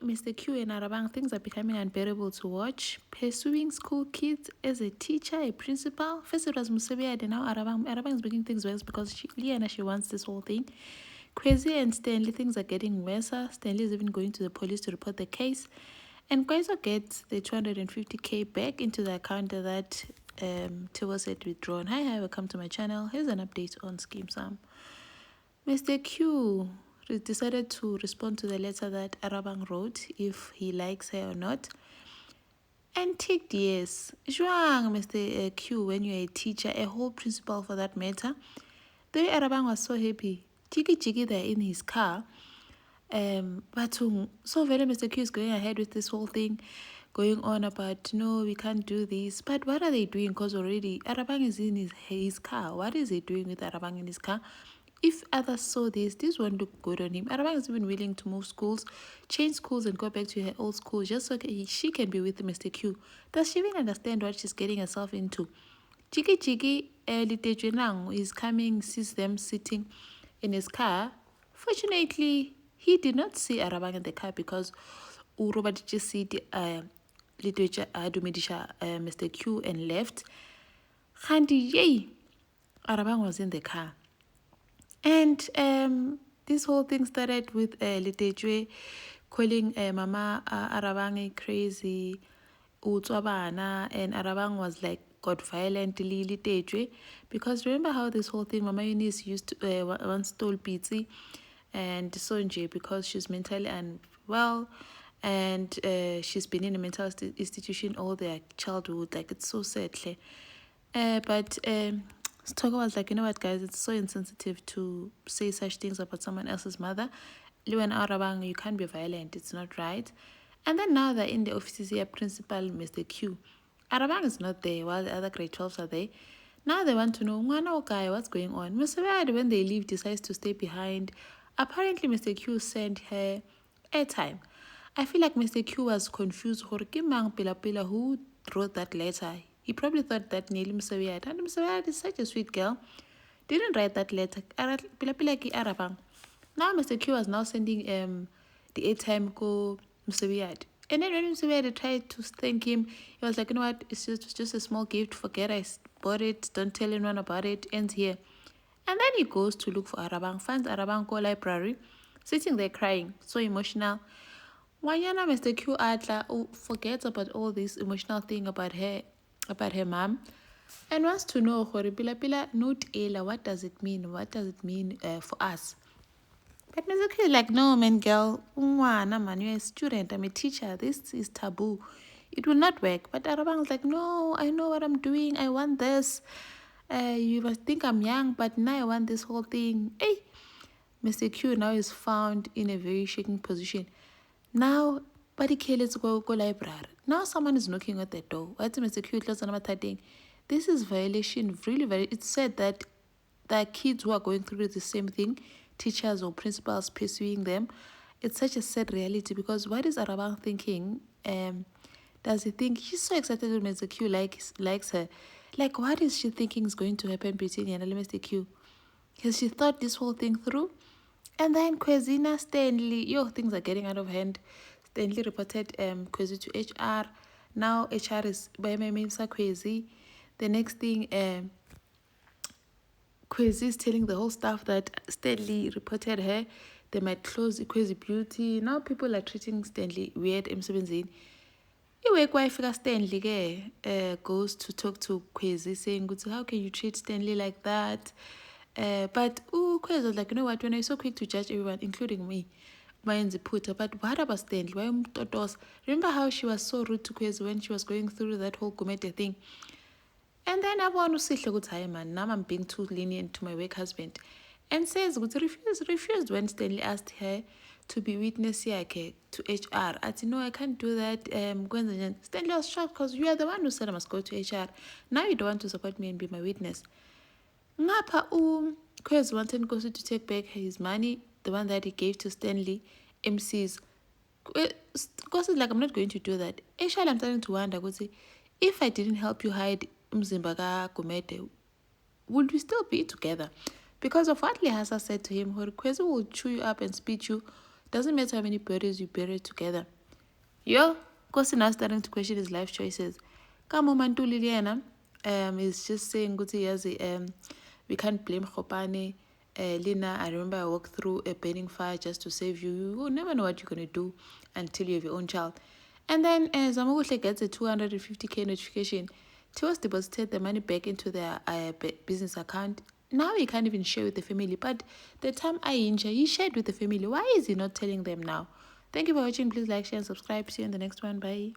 Mr. Q and Arabang, things are becoming unbearable to watch. Pursuing school kids as a teacher, a principal. First it was Musebiad and now Arabang is making things worse because Liana, she wants this whole thing. Kwezi and Stanley, things are getting worse. Stanley is even going to the police to report the case. And Kwezo gets the 250k back into the account that Tiwa had withdrawn. Hi, welcome to my channel. Here's an update on Scheme Sam. Mr. Q decided to respond to the letter that Arabang wrote, if he likes her or not, and ticked yes. Juang, Mr. Q, when you're a teacher, a whole principal for that matter. The way Arabang was so happy, Jiggy there in his car. But so very Mr. Q is going ahead with this whole thing, going on about no, we can't do this. But what are they doing? Because already Arabang is in his car. What is he doing with Arabang in his car? If others saw this won't look good on him. Arabang is even willing to move schools, change schools, and go back to her old school just so she can be with Mr. Q. Does she even understand what she's getting herself into? Jiggy Litejunang is coming, sees them sitting in his car. Fortunately, he did not see Arabang in the car because Robert just see Mr. Q and left. Khandi yay, Arabang was in the car. And this whole thing started with Litejwe calling Mama Arabang crazy, Utswabana, and Arabang was like, got violently Litejwe. Because remember how this whole thing, Mama Eunice used to once told Pizzi and Sonje because she's mentally unwell and she's been in a mental institution all their childhood. Like, it's so sad. But Stoker was like, you know what, guys, it's so insensitive to say such things about someone else's mother. Liu and Arabang, you can't be violent. It's not right. And then now they're in the offices here, Principal Mr. Q. Arabang is not there while the other grade 12s are there. Now they want to know, guy, what's going on? Mr. Rad, when they leave, decides to stay behind. Apparently, Mr. Q sent her airtime. I feel like Mr. Q was confused. Who wrote that letter? He probably thought that Nelly Msawiat. And Msawiat is such a sweet girl. Didn't write that letter. Arabang. Now Mr. Q was now sending the airtime to Msawiat. And then when Msawiat tried to thank him, he was like, you know what, it's just a small gift. Forget I bought it. Don't tell anyone about it. Ends here. And then he goes to look for Arabang. Finds Arabang go library. Sitting there crying. So emotional. Wanyana Mr. Q Adla forgets about all this emotional thing about her mom, and wants to know, Pila note Ela, what does it mean? What does it mean for us? But Mr. Q is like, no, man, girl, man, you're a student, I'm a teacher, this is taboo. It will not work. But Arabang is like, no, I know what I'm doing, I want this. You must think I'm young, but now I want this whole thing. Hey, Mr. Q now is found in a very shaking position. Now, let's go library. Now someone is knocking at the door. What's Mr. Q? This is violation. Really. It's said that there are kids who are going through the same thing, teachers or principals pursuing them. It's such a sad reality because what is Arabang thinking? Does he think she's so excited when Mr. Q likes her? Like, what is she thinking is going to happen between Yana and Mr. Q? Has she thought this whole thing through? And then Kwezina Stanley, things are getting out of hand. Stanley reported Kwezi to HR. Now HR is by my name Kwezi. The next thing, Kwezi is telling the whole staff that Stanley reported her. They might close Kwezi Beauty. Now people are treating Stanley weird. M17. Stanley goes to talk to Kwezi, saying, how can you treat Stanley like that? But Kwezi was like, you know what, when I so quick to judge everyone, including me, but what about Stanley? Remember how she was so rude to Kwezi when she was going through that whole Gumete thing? And then I want to say, man, now I'm being too lenient to my work husband. And says, refused when Stanley asked her to be witness here to HR. I said, no, I can't do that. Stanley was shocked because you are the one who said I must go to HR. Now you don't want to support me and be my witness. Ngapha Kwezi wanted Nkosi to take back his money, the one that he gave to Stanley, MCs. Nkosi is like, I'm not going to do that. Actually, I'm starting to wonder, if I didn't help you hide Mzimba Gumede, would we still be together? Because of what Lihasa said to him, Kwezi will chew you up and spit you. Doesn't matter how many bodies you bury together. Yo, Kosi now starting to question his life choices. Kamo Mantuli Liana is just saying we can't blame Khopane. Lina, I remember I walked through a burning fire just to save you. You will never know what you're gonna do until you have your own child. And then Zamogutle gets a 250k notification. Tiwas deposited the money back into their business account. Now he can't even share with the family. But the time he shared with the family. Why is he not telling them now? Thank you for watching. Please like, share, and subscribe. See you in the next one. Bye.